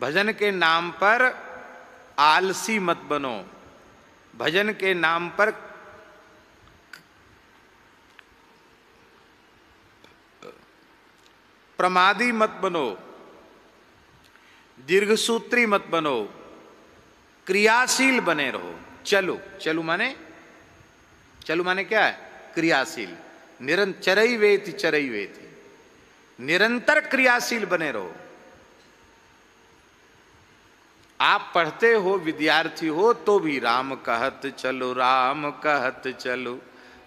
भजन के नाम पर आलसी मत बनो, भजन के नाम पर प्रमादी मत बनो, दीर्घसूत्री मत बनो, क्रियाशील बने रहो। चलो, चलो माने, चलो माने क्या है? क्रियाशील। चरई वेति चरई वेति, निरंतर क्रियाशील बने रहो। आप पढ़ते हो, विद्यार्थी हो, तो भी राम कहत चलो, राम कहत चलो,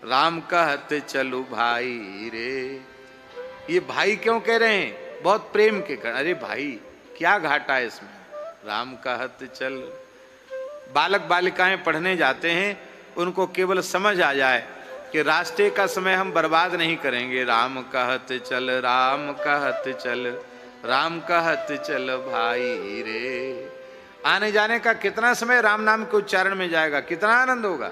राम कहत चलो भाई रे। ये भाई क्यों कह रहे हैं? बहुत प्रेम के कारण। अरे भाई क्या घाटा है इसमें? राम कहत चल। बालक बालिकाएं पढ़ने जाते हैं, उनको केवल समझ आ जाए कि रास्ते का समय हम बर्बाद नहीं करेंगे। राम कहत चल, राम कहत चल, राम कहत चल भाई रे। आने जाने का कितना समय राम नाम के उच्चारण में जाएगा, कितना आनंद होगा।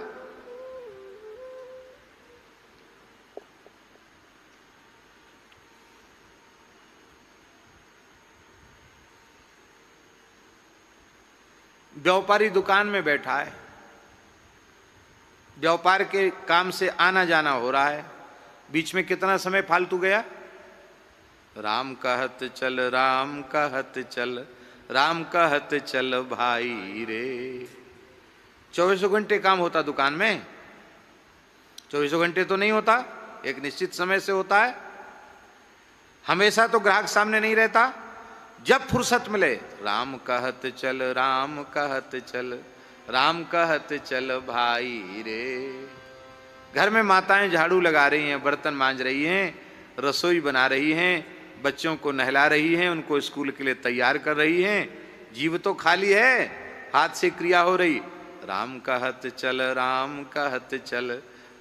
व्यापारी दुकान में बैठा है, व्यापार के काम से आना जाना हो रहा है, बीच में कितना समय फालतू गया? राम कहत चल, राम कहत चल, राम कहत चल भाई रे। 24 घंटे काम होता दुकान में? 24 घंटे तो नहीं होता, एक निश्चित समय से होता है। हमेशा तो ग्राहक सामने नहीं रहता, जब फुर्सत मिले राम कहत चल, राम कहत चल, राम कहत चल भाई रे। घर में माताएं झाड़ू लगा रही हैं, बर्तन मांज रही हैं, रसोई बना रही हैं, बच्चों को नहला रही हैं, उनको स्कूल के लिए तैयार कर रही हैं। जीव तो खाली है, हाथ से क्रिया हो रही। राम कहत चल, राम कहत चल,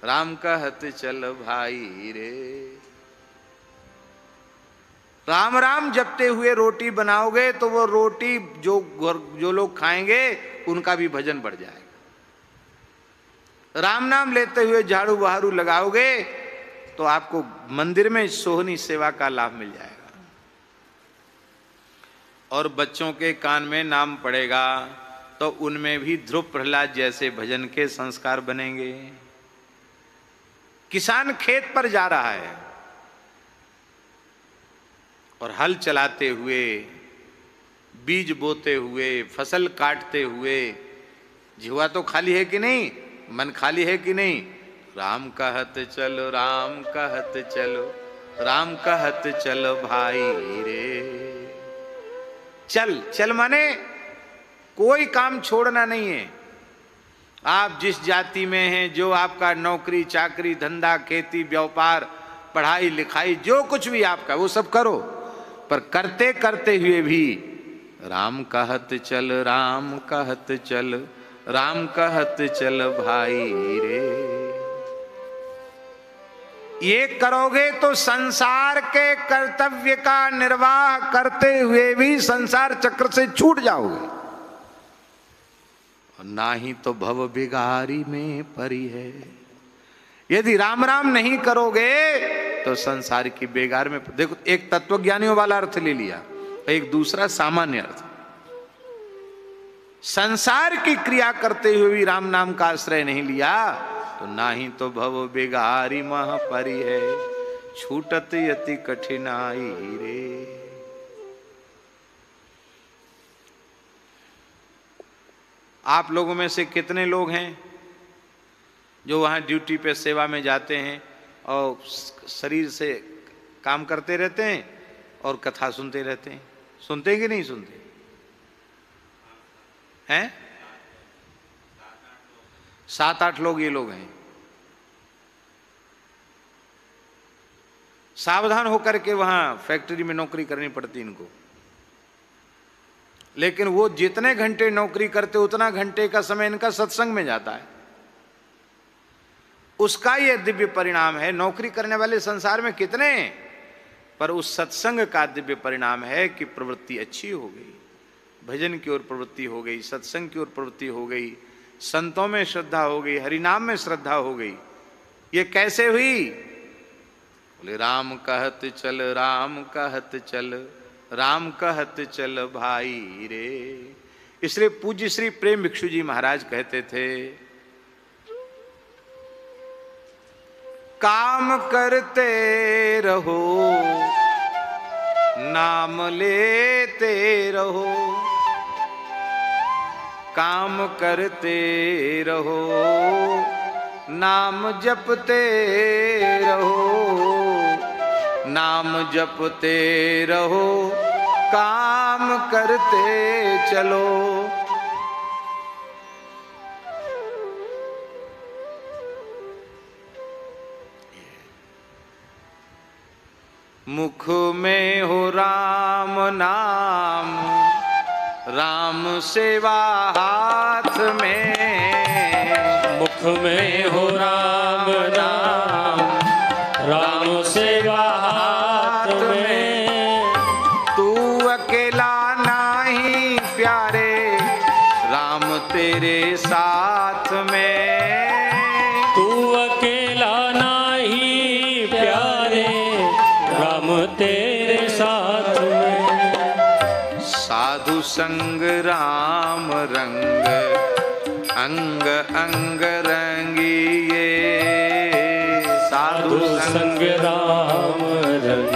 राम कहत चल भाई रे। राम राम जपते हुए रोटी बनाओगे तो वो रोटी जो लोग खाएंगे उनका भी भजन बढ़ जाएगा। राम नाम लेते हुए झाड़ू बहारू लगाओगे तो आपको मंदिर में सोहनी सेवा का लाभ मिल जाएगा। और बच्चों के कान में नाम पड़ेगा तो उनमें भी ध्रुव प्रहलाद जैसे भजन के संस्कार बनेंगे। किसान खेत पर जा रहा है और हल चलाते हुए, बीज बोते हुए, फसल काटते हुए, जिह्वा तो खाली है कि नहीं? मन खाली है कि नहीं? राम कहत चलो, राम कहत चलो, राम कहत चलो भाई रे। चल, चल माने कोई काम छोड़ना नहीं है। आप जिस जाति में हैं, जो आपका नौकरी चाकरी धंधा खेती व्यापार पढ़ाई लिखाई जो कुछ भी आपका, वो सब करो, पर करते करते हुए भी राम कहत चल, राम कहत चल, राम कहत चल भाई रे। ये करोगे तो संसार के कर्तव्य का निर्वाह करते हुए भी संसार चक्र से छूट जाओगे, और ना ही तो भव बिगारी में परी है। यदि राम राम नहीं करोगे तो संसार की बेगार में। देखो, एक तत्वज्ञानियों वाला अर्थ ले लिया, एक दूसरा सामान्य अर्थ। संसार की क्रिया करते हुए भी राम नाम का आश्रय नहीं लिया तो ना ही तो भव बेगारी मह परी है, छूटत यति कठिनाई रे। आप लोगों में से कितने लोग हैं जो वहाँ ड्यूटी पे सेवा में जाते हैं और शरीर से काम करते रहते हैं और कथा सुनते रहते हैं? सुनते हैं कि नहीं सुनते हैं? 7-8 लोग ये लोग हैं। सावधान होकर के वहाँ फैक्ट्री में नौकरी करनी पड़ती इनको, लेकिन वो जितने घंटे नौकरी करते उतना घंटे का समय इनका सत्संग में जाता है। उसका ये दिव्य परिणाम है। नौकरी करने वाले संसार में कितने हैं, पर उस सत्संग का दिव्य परिणाम है कि प्रवृत्ति अच्छी हो गई, भजन की ओर प्रवृत्ति हो गई, सत्संग की ओर प्रवृत्ति हो गई, संतों में श्रद्धा हो गई, हरिनाम में श्रद्धा हो गई। ये कैसे हुई? बोले राम कहत चल, राम कहत चल, राम कहत चल भाई रे। इसलिए पूज्य श्री प्रेम भिक्षु जी महाराज कहते थे, काम करते रहो नाम लेते रहो, काम करते रहो नाम जपते रहो, नाम जपते रहो काम करते चलो। मुख में हो राम नाम, राम सेवा हाथ में। मुख में हो राम नाम, राम सेवा हाथ में। तू अकेला नहीं प्यारे, राम तेरे साथ में। तू अकेला नहीं प्यारे, राम तेरे साथ में। साधु संग राम रंग, अंग अंग रंगिए। साधु संग राम रंग,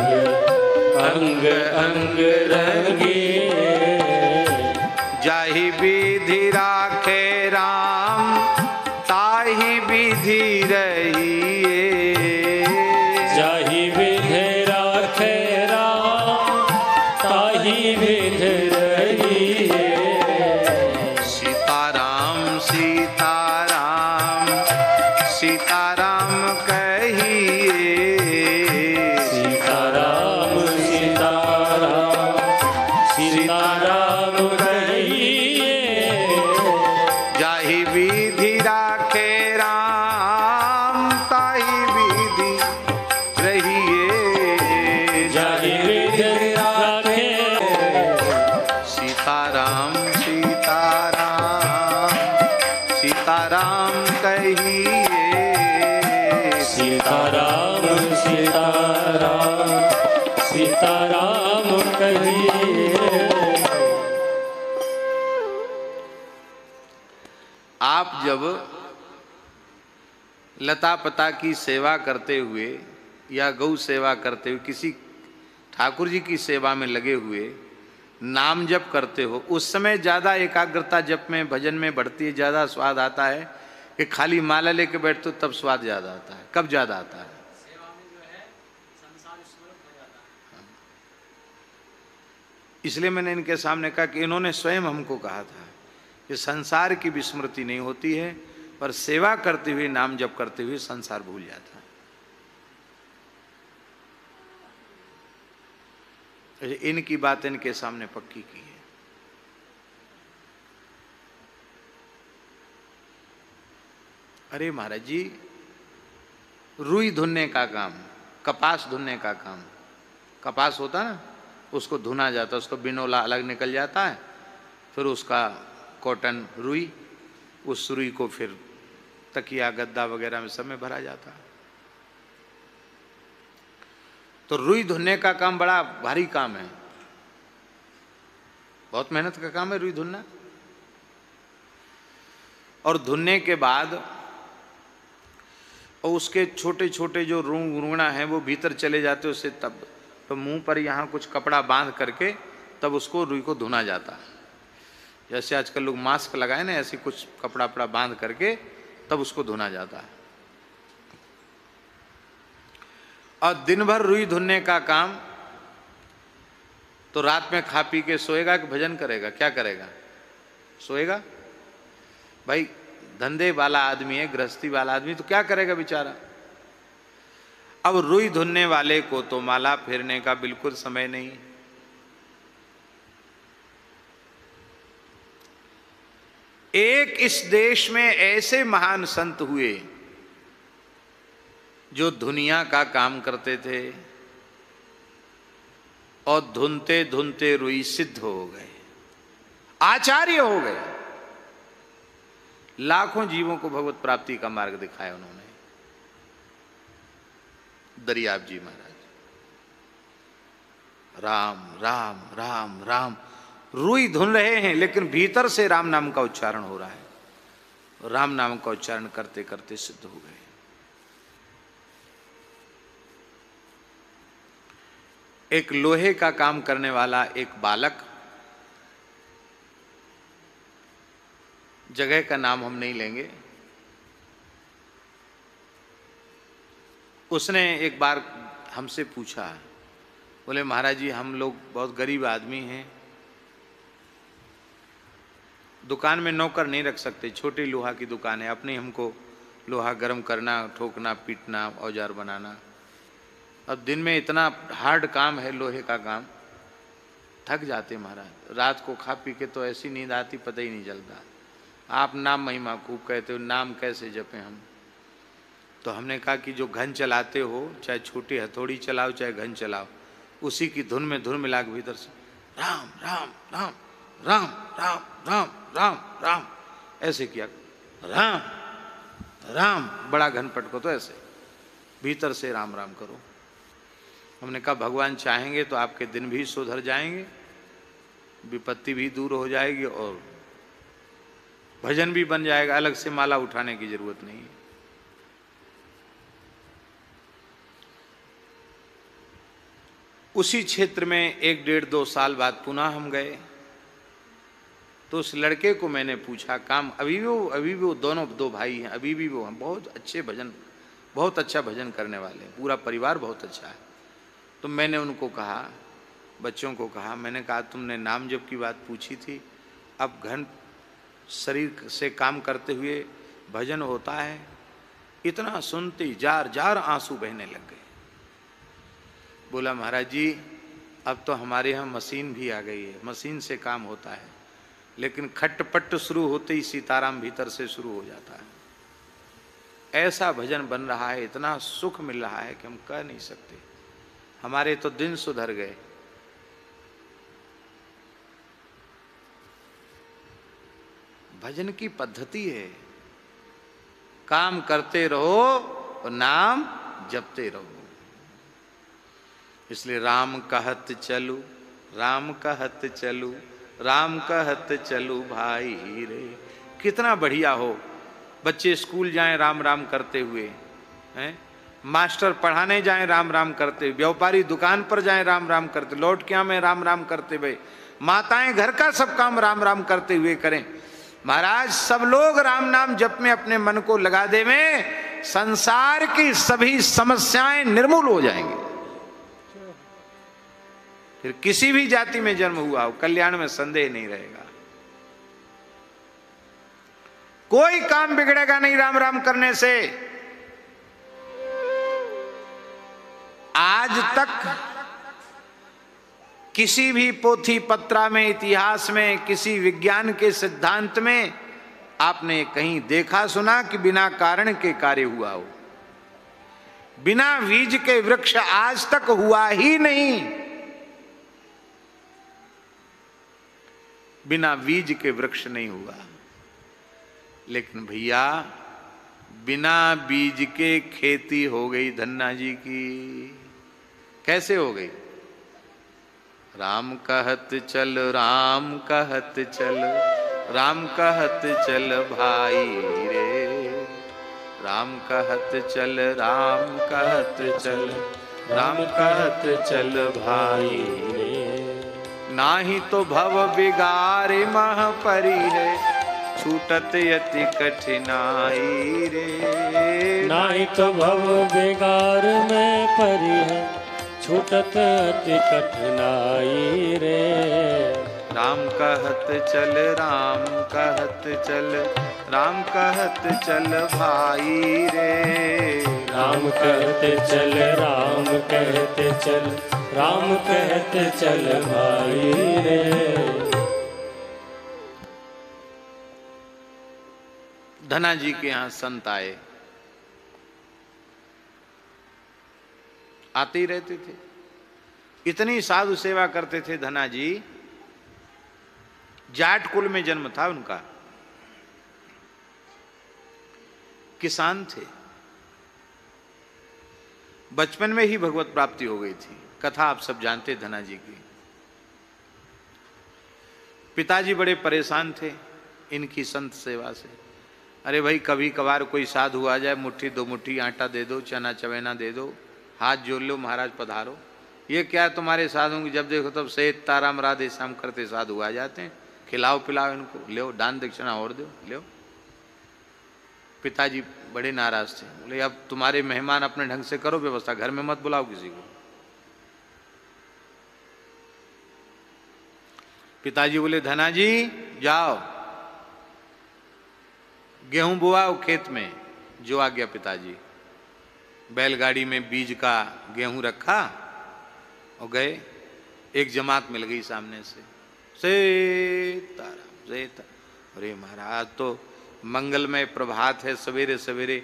अंग अंग रंगिए। जाहि विधि राखे राम, ताहि विधि रहिए। जाहि विधि राखे राम, ताहि विधि रहिए। सीताराम सीताराम सीताराम कहिए। सीताराम सीताराम सीताराम कहिए। जाहि विधि राखे राम, ताहि विधि रहिए। जाहि विधि राखे। सीताराम सीताराम सीताराम कहिए। सीताराम सीताराम सीताराम कहिए। आप जब लता पता की सेवा करते हुए या गौ सेवा करते हुए किसी ठाकुर जी की सेवा में लगे हुए नाम जप करते हो, उस समय ज़्यादा एकाग्रता जप में भजन में बढ़ती है, ज़्यादा स्वाद आता है कि खाली माला लेके बैठते हो तब स्वाद ज़्यादा आता है? कब ज़्यादा आता है? इसलिए मैंने इनके सामने कहा कि इन्होंने स्वयं हमको कहा था कि संसार की विस्मृति नहीं होती है, पर सेवा करते हुए नाम जप करते हुए संसार भूल जाता है। इनकी बात इनके सामने पक्की की है। अरे महाराज जी, रुई धुनने का काम, कपास धुनने का काम, कपास होता ना उसको धुना जाता, उसको बिनोला अलग निकल जाता है, फिर उसका कॉटन रुई, उस रुई को फिर तकिया गद्दा वगैरह में सब में भरा जाता है। तो रुई धुनने का काम बड़ा भारी काम है, बहुत मेहनत का काम है रुई धुनना। और धुनने के बाद और उसके छोटे छोटे जो रुंगना है वो भीतर चले जाते, उससे तब तो मुंह पर यहाँ कुछ कपड़ा बांध करके तब उसको रुई को धुना जाता है। जैसे आजकल लोग मास्क लगाए ना, ऐसे कुछ कपड़ा वपड़ा बांध करके तब उसको धुना जाता है। और दिन भर रुई धुनने का काम, तो रात में खा पी के सोएगा कि भजन करेगा? क्या करेगा? सोएगा। भाई धंधे वाला आदमी है, गृहस्थी वाला आदमी, तो क्या करेगा बेचारा? अब रुई धुनने वाले को तो माला फेरने का बिल्कुल समय नहीं। एक इस देश में ऐसे महान संत हुए जो दुनिया का काम करते थे और धुनते धुनते रुई सिद्ध हो गए, आचार्य हो गए। लाखों जीवों को भगवत प्राप्ति का मार्ग दिखाया उन्होंने। दरियाब जी महाराज, राम राम राम राम, रुई धुन रहे हैं लेकिन भीतर से राम नाम का उच्चारण हो रहा है। राम नाम का उच्चारण करते करते सिद्ध हो गए। एक लोहे का काम करने वाला एक बालक, जगह का नाम हम नहीं लेंगे, उसने एक बार हमसे पूछा, बोले महाराज जी हम लोग बहुत गरीब आदमी हैं, दुकान में नौकर नहीं रख सकते, छोटी लोहा की दुकान है, अपने हमको लोहा गर्म करना, ठोकना, पीटना, औजार बनाना, अब दिन में इतना हार्ड काम है लोहे का काम, थक जाते महाराज, रात को खा पी के तो ऐसी नींद आती पता ही नहीं चलता। आप नाम महिमा खूब कहते हो, नाम कैसे जपें हम? तो हमने कहा कि जो घन चलाते हो, चाहे छोटी हथौड़ी चलाओ चाहे घन चलाओ, उसी की धुन में धुन मिला के भीतर से राम राम राम राम राम राम राम राम ऐसे किया, राम राम बड़ा घन पटको, तो ऐसे भीतर से राम राम करो। हमने कहा भगवान चाहेंगे तो आपके दिन भी सुधर जाएंगे, विपत्ति भी दूर हो जाएगी और भजन भी बन जाएगा, अलग से माला उठाने की जरूरत नहीं है। उसी क्षेत्र में 1-1.5-2 साल बाद पुनः हम गए, तो उस लड़के को मैंने पूछा, काम अभी भी वो दोनों 2 भाई हैं, अभी भी वो हैं, बहुत अच्छे भजन, बहुत अच्छा भजन करने वाले हैं, पूरा परिवार बहुत अच्छा है। तो मैंने उनको कहा, बच्चों को कहा, मैंने कहा तुमने नाम जप की बात पूछी थी, अब घन शरीर से काम करते हुए भजन होता है, इतना सुनते जार जार आंसू बहने लग गए। बोला महाराज जी अब तो हमारे यहाँ मशीन भी आ गई है, मशीन से काम होता है, लेकिन खटपट शुरू होते ही सीताराम भीतर से शुरू हो जाता है। ऐसा भजन बन रहा है, इतना सुख मिल रहा है कि हम कह नहीं सकते, हमारे तो दिन सुधर गए। भजन की पद्धति है, काम करते रहो और नाम जपते रहो। इसलिए राम कहत चलू, राम कहत चलू, राम कहत चलू भाई रे। कितना बढ़िया हो, बच्चे स्कूल जाएं राम राम करते हुए, हैं, मास्टर पढ़ाने जाएं राम राम करते, व्यापारी दुकान पर जाएं राम राम करते, लौट क्या में राम राम करते हुए, माताएं घर का सब काम राम राम करते हुए करें। महाराज सब लोग राम नाम जप में अपने मन को लगा दे में, संसार की सभी समस्याएं निर्मूल हो जाएंगी। फिर किसी भी जाति में जन्म हुआ हो, कल्याण में संदेह नहीं रहेगा। कोई काम बिगड़ेगा नहीं राम राम करने से। आज तक किसी भी पोथी पत्रा में, इतिहास में, किसी विज्ञान के सिद्धांत में आपने कहीं देखा सुना कि बिना कारण के कार्य हुआ हो? बिना बीज के वृक्ष आज तक हुआ ही नहीं। बिना बीज के वृक्ष नहीं हुआ। लेकिन भैया बिना बीज के खेती हो गई धन्ना जी की। कैसे हो गई? राम कहत चल, राम कहत चल, राम कहत चल भाई रे। राम कहत चल, राम कहत चल, राम कहत चल भाई रे। नाही तो भव बिगारे मह परी है, छूटत यति कठिनाई रे। नाही तो भव बिगार में परी है, छूटत अति कठिनाई रे। राम कहत चल, राम कहत चल, राम कहत चल भाई रे। राम कहते चल, राम कहते चल, राम कहते चल भाई रे। धना जी के यहाँ संत आए, आते ही रहते थे, इतनी साधु सेवा करते थे धना जी। जाट कुल में जन्म था उनका, किसान थे, बचपन में ही भगवत प्राप्ति हो गई थी, कथा आप सब जानते धना जी की। पिताजी बड़े परेशान थे इनकी संत सेवा से। अरे भाई, कभी कभार कोई साधु आ जाए, मुट्ठी दो मुट्ठी आटा दे दो, चना चवेना दे दो, हाथ जोड़ लो, महाराज पधारो। ये क्या तुम्हारे साधुओं की जब देखो तब सेठ ताराम राधे श्याम करते साधु आ जाते हैं, खिलाओ पिलाओ इनको, लो दान दक्षिणा और दो, लो। पिताजी बड़े नाराज थे, बोले अब तुम्हारे मेहमान अपने ढंग से करो व्यवस्था, घर में मत बुलाओ किसी को। पिताजी बोले धना जी जाओ गेहूं बुआओ खेत में। जो आ गया पिताजी, बैलगाड़ी में बीज का गेहूं रखा और गए। एक जमात मिल गई सामने से, सीताराम सीताराम। अरे महाराज तो मंगलमय प्रभात है, सवेरे सवेरे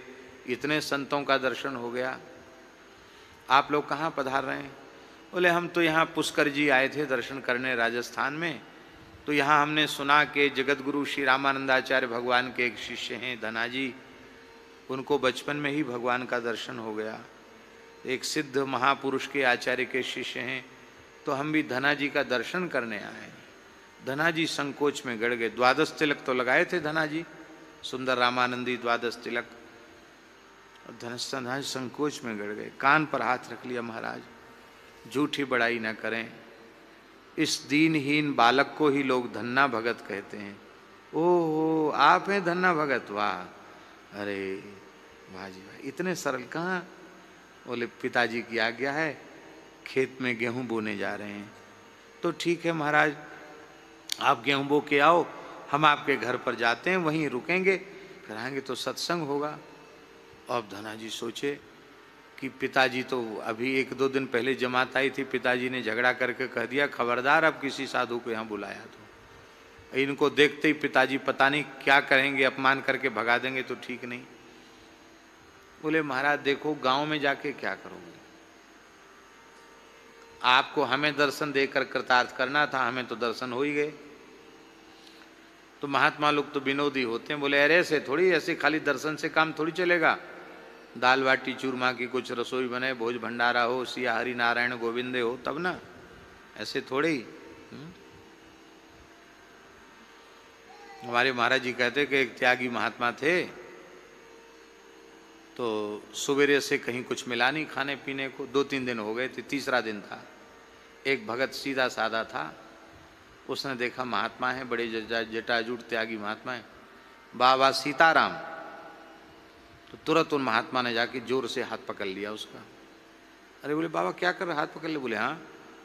इतने संतों का दर्शन हो गया, आप लोग कहाँ पधार रहे हैं? बोले हम तो यहाँ पुष्कर जी आए थे दर्शन करने राजस्थान में, तो यहाँ हमने सुना कि जगत गुरु श्री रामानंदाचार्य भगवान के एक शिष्य हैं धना जी, उनको बचपन में ही भगवान का दर्शन हो गया। एक सिद्ध महापुरुष के आचार्य के शिष्य हैं, तो हम भी धना जी का दर्शन करने आए। धना जी संकोच में गड़ गए। द्वादश तिलक तो लगाए थे धना जी, सुंदर रामानंदी द्वादश तिलक। धना जी संकोच में गड़ गए, कान पर हाथ रख लिया, महाराज झूठी बड़ाई न करें, इस दीनहीन बालक को ही लोग धन्ना भगत कहते हैं। ओहो आप हैं धन्ना भगत, वाह, अरे वाह जी वाह, इतने सरल कहाँ? बोले पिताजी की आज्ञा है, खेत में गेहूं बोने जा रहे हैं। तो ठीक है महाराज, आप गेहूं बो के आओ, हम आपके घर पर जाते हैं, वहीं रुकेंगे, फिर आएंगे तो सत्संग होगा। अब धना जी सोचे कि पिताजी तो अभी 1-2 दिन पहले जमात आई थी, पिताजी ने झगड़ा करके कह दिया खबरदार अब किसी साधु को यहाँ बुलाया तो। इनको देखते ही पिताजी पता नहीं क्या करेंगे, अपमान करके भगा देंगे तो ठीक नहीं। बोले महाराज देखो गांव में जाके क्या करोगे, आपको हमें दर्शन देकर कृतार्थ करना था, हमें तो दर्शन हो ही गए। तो महात्मा लोग तो विनोदी होते हैं, बोले अरे ऐसे थोड़ी, ऐसे खाली दर्शन से काम थोड़ी चलेगा, दाल बाटी चूरमा की कुछ रसोई बने, भोज भंडारा हो, सिया हरि नारायण गोविंदे हो, तब ना, ऐसे थोड़े ही। हमारे महाराज जी कहते कि एक त्यागी महात्मा थे, तो सवेरे से कहीं कुछ मिला नहीं खाने पीने को, 2-3 दिन हो गए थे, तीसरा दिन था। एक भगत सीधा साधा था, उसने देखा महात्मा है, बड़े जटाजूट त्यागी महात्मा है, बाबा सीताराम। तो तुरंत उन महात्मा ने जाके जोर से हाथ पकड़ लिया उसका। अरे बोले बाबा क्या कर रहे, हाथ पकड़ ले? बोले हाँ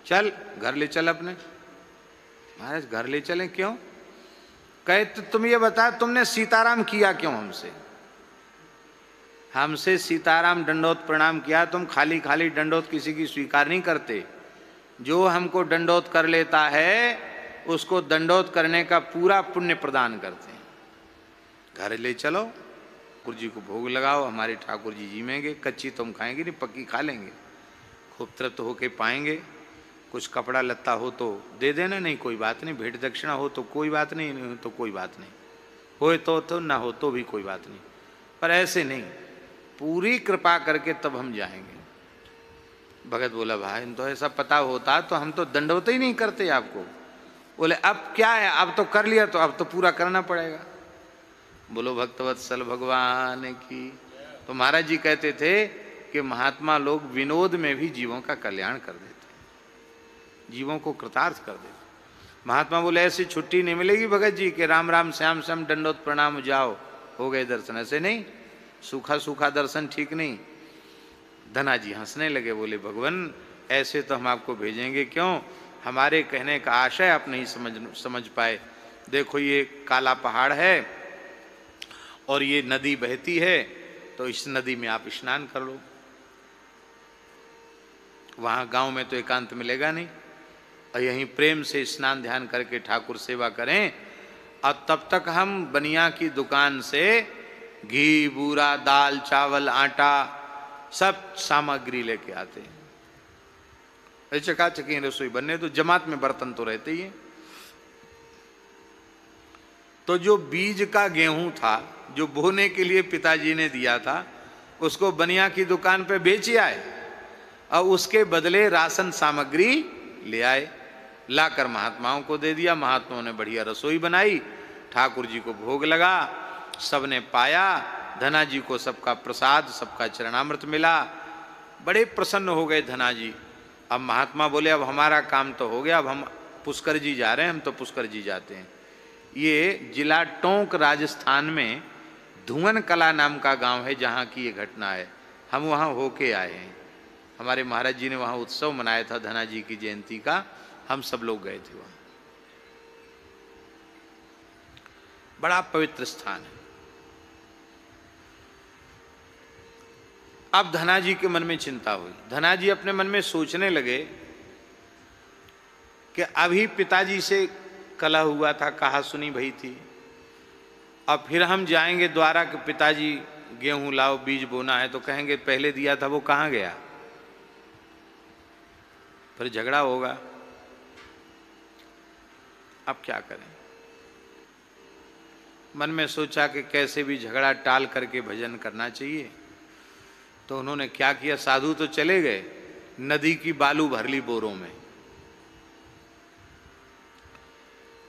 चल घर ले चल अपने। महाराज घर ले चलें? क्यों? कहे तो तुम ये बता तुमने सीताराम किया क्यों हमसे? हमसे सीताराम दंडोत प्रणाम किया, तुम खाली खाली दंडोत किसी की स्वीकार नहीं करते। जो हमको दंडोत कर लेता है उसको दंडोत करने का पूरा पुण्य प्रदान करते हैं। घर ले चलो, ठाकुर जी को भोग लगाओ, हमारे ठाकुर जी जीमेंगे, कच्ची तुम खाएंगे नहीं, पक्की खा लेंगे, खूब तृप्त होके पाएंगे। कुछ कपड़ा लत्ता हो तो दे देना, नहीं कोई बात नहीं, भेंट दक्षिणा हो तो कोई बात नहीं, नहीं तो कोई बात नहीं, होए तो ना हो तो भी कोई बात नहीं, पर ऐसे नहीं, पूरी कृपा करके तब हम जाएंगे। भगत बोला भाई तो ऐसा पता होता तो हम तो दंडवत ही नहीं करते आपको। बोले अब क्या है, अब तो कर लिया तो अब तो पूरा करना पड़ेगा। बोलो भक्तवत्सल भगवान की। तो महाराज जी कहते थे कि महात्मा लोग विनोद में भी जीवों का कल्याण कर देते हैं, जीवों को कृतार्थ कर देते। महात्मा बोले ऐसी छुट्टी नहीं मिलेगी भगत जी कि राम राम श्याम श्याम दंडोत प्रणाम जाओ हो गए दर्शन, ऐसे नहीं, सूखा सूखा दर्शन ठीक नहीं। धना जी हंसने लगे, बोले भगवान ऐसे तो हम आपको भेजेंगे क्यों, हमारे कहने का आशय आप नहीं समझ पाए। देखो ये काला पहाड़ है और ये नदी बहती है, तो इस नदी में आप स्नान कर लो। वहाँ गांव में तो एकांत मिलेगा नहीं, और यहीं प्रेम से स्नान ध्यान करके ठाकुर सेवा करें, और तब तक हम बनिया की दुकान से घी बूरा दाल चावल आटा सब सामग्री लेके आते हैं। चकाचकी रसोई बनने तो जमात में बर्तन तो रहते ही हैं। तो जो बीज का गेहूं था जो बोने के लिए पिताजी ने दिया था, उसको बनिया की दुकान पे बेच आए, और उसके बदले राशन सामग्री ले आए, लाकर महात्माओं को दे दिया। महात्माओं ने बढ़िया रसोई बनाई, ठाकुर जी को भोग लगा, सबने पाया। धना जी को सबका प्रसाद, सबका चरणामृत मिला, बड़े प्रसन्न हो गए धना जी। अब महात्मा बोले अब हमारा काम तो हो गया, अब हम पुष्कर जी जा रहे हैं, हम तो पुष्कर जी जाते हैं। ये जिला टोंक राजस्थान में धुवन कला नाम का गांव है जहाँ की ये घटना है। हम वहाँ होके आए हैं, हमारे महाराज जी ने वहाँ उत्सव मनाया था धना जी की जयंती का, हम सब लोग गए थे वहाँ। बड़ा पवित्र स्थान है। अब धना जी के मन में चिंता हुई। धना जी अपने मन में सोचने लगे कि अभी पिताजी से कलह हुआ था, कहा सुनी भई थी, अब फिर हम जाएंगे द्वारा कि पिताजी गेहूं लाओ, बीज बोना है, तो कहेंगे पहले दिया था वो कहाँ गया, फिर झगड़ा होगा। अब क्या करें? मन में सोचा कि कैसे भी झगड़ा टाल करके भजन करना चाहिए। तो उन्होंने क्या किया, साधु तो चले गए, नदी की बालू भर ली बोरों में।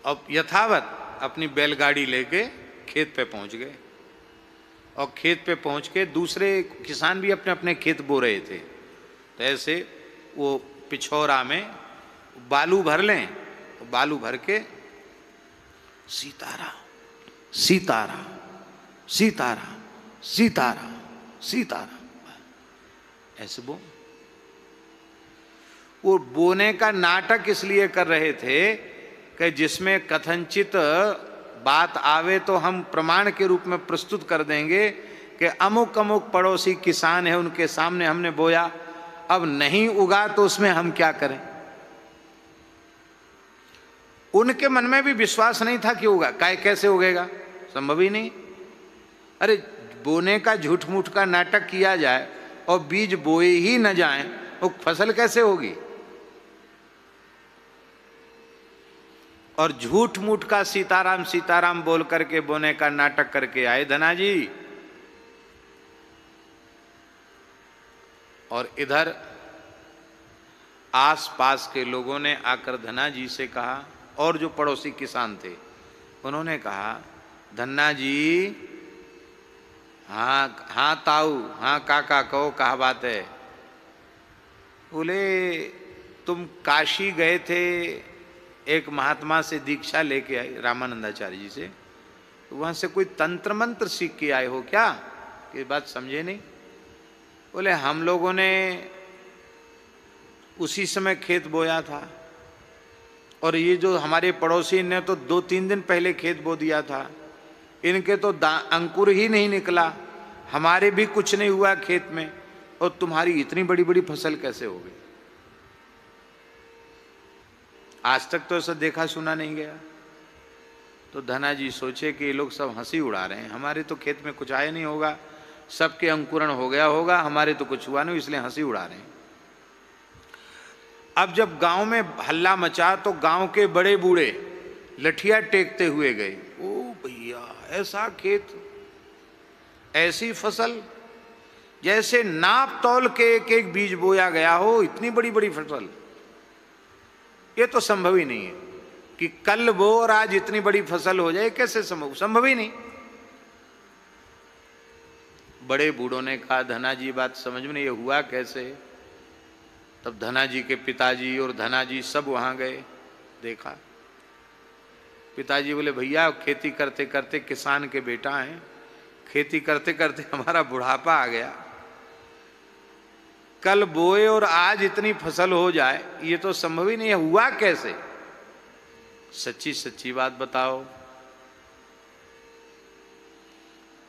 अब यथावत अपनी बैलगाड़ी लेके खेत पे पहुंच गए, और खेत पे पहुंच के दूसरे किसान भी अपने अपने खेत बो रहे थे। तो ऐसे वो पिछौरा में बालू भर लें, बालू भर के सीताराम सीताराम सीताराम सीताराम सीताराम ऐसे वो बोने का नाटक इसलिए कर रहे थे कि जिसमें कथनचित बात आवे तो हम प्रमाण के रूप में प्रस्तुत कर देंगे कि अमुक अमुक पड़ोसी किसान है, उनके सामने हमने बोया, अब नहीं उगा तो उसमें हम क्या करें। उनके मन में भी विश्वास नहीं था कि होगा, कैसे उगेगा, संभव ही नहीं। अरे बोने का झूठ मूठ का नाटक किया जाए और बीज बोए ही न जाएं, वो फसल कैसे होगी। और झूठ मूठ का सीताराम सीताराम बोल करके बोने का नाटक करके आए धना जी। और इधर आस पास के लोगों ने आकर धना जी से कहा, और जो पड़ोसी किसान थे उन्होंने कहा, धन्ना जी, हाँ हाँ ताऊ, हाँ काका कहो, कहा बात है। बोले तुम काशी गए थे, एक महात्मा से दीक्षा लेके आए, रामानंदाचार्य जी से, तो वहां से कोई तंत्र मंत्र सीख के आए हो क्या? ये बात समझे नहीं। बोले हम लोगों ने उसी समय खेत बोया था, और ये जो हमारे पड़ोसी ने तो 2-3 दिन पहले खेत बो दिया था, इनके तो अंकुर ही नहीं निकला, हमारे भी कुछ नहीं हुआ खेत में, और तुम्हारी इतनी बड़ी बड़ी फसल कैसे हो गई। आज तक तो ऐसा देखा सुना नहीं गया। तो धना जी सोचे कि ये लोग सब हंसी उड़ा रहे हैं, हमारे तो खेत में कुछ आया नहीं होगा, सबके अंकुरण हो गया होगा, हमारे तो कुछ हुआ नहीं, इसलिए हंसी उड़ा रहे हैं। अब जब गांव में हल्ला मचा तो गांव के बड़े बूढ़े लठिया टेकते हुए गए। ओ भैया, ऐसा खेत, ऐसी फसल, जैसे नाप तौल के एक एक बीज बोया गया हो, इतनी बड़ी बड़ी फसल, ये तो संभव ही नहीं है कि कल बो और आज इतनी बड़ी फसल हो जाए, कैसे संभव, संभव ही नहीं। बड़े बूढ़ों ने कहा, धना जी बात समझ में नहीं, ये हुआ कैसे। तब धना जी के पिताजी और धना जी सब वहां गए, देखा। पिताजी बोले भैया खेती करते करते, किसान के बेटा हैं, खेती करते करते हमारा बुढ़ापा आ गया, कल बोए और आज इतनी फसल हो जाए, ये तो संभव ही नहीं है, हुआ कैसे, सच्ची सच्ची बात बताओ।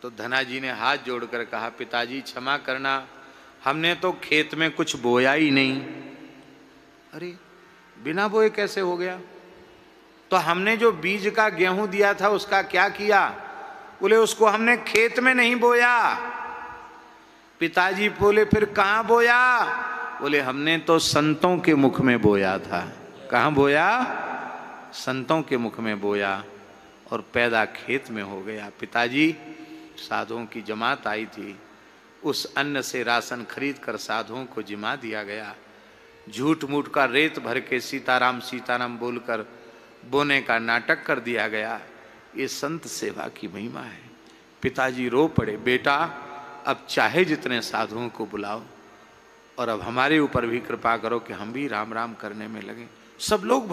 तो धना जी ने हाथ जोड़कर कहा, पिताजी क्षमा करना, हमने तो खेत में कुछ बोया ही नहीं। अरे बिना बोए कैसे हो गया? तो हमने जो बीज का गेहूं दिया था उसका क्या किया? बोले उसको हमने खेत में नहीं बोया। पिताजी बोले फिर कहाँ बोया? बोले हमने तो संतों के मुख में बोया था। कहाँ बोया? संतों के मुख में बोया और पैदा खेत में हो गया। पिताजी, साधुओं की जमात आई थी, उस अन्न से राशन खरीद कर साधुओं को जिमा दिया गया। झूठ मूठ का रेत भर के सीताराम सीताराम बोलकर बोने का नाटक कर दिया गया। ये संत सेवा की महिमा है। पिताजी रो पड़े, बेटा अब चाहे जितने साधुओं को बुलाओ और अब हमारे ऊपर भी कृपा करो कि हम भी राम राम करने में लगे। सब लोग